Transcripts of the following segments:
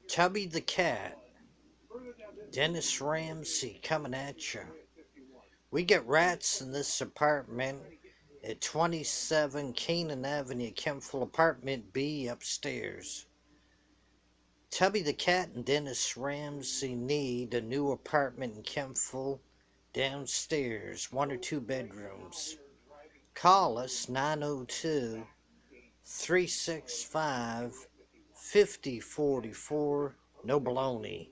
Tubby the cat, Dennis Ramsay coming at you. We get rats in this apartment at 27 Canaan Avenue, Kempful Apartment B upstairs. Tubby the cat and Dennis Ramsay need a new apartment in Kempful downstairs, 1 or 2 bedrooms. Call us 902 365 5044. No baloney.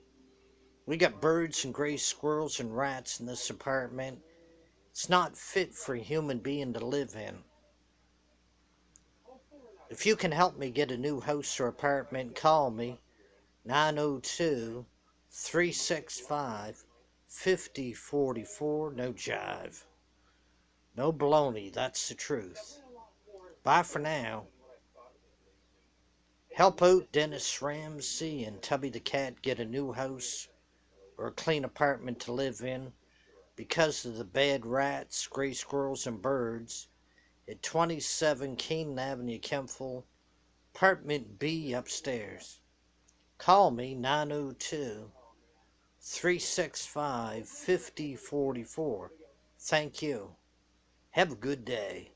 We got birds and gray squirrels and rats in this apartment. It's not fit for a human being to live in. If you can help me get a new house or apartment, call me 902 365 5044. No jive. No baloney, that's the truth. Bye for now. Help out Dennis Ramsay and Tubby the cat get a new house or a clean apartment to live in because of the bad rats, gray squirrels, and birds at 27 Canaan Avenue, Kempful, Apartment B upstairs. Call me 902 365 5044. Thank you. Have a good day.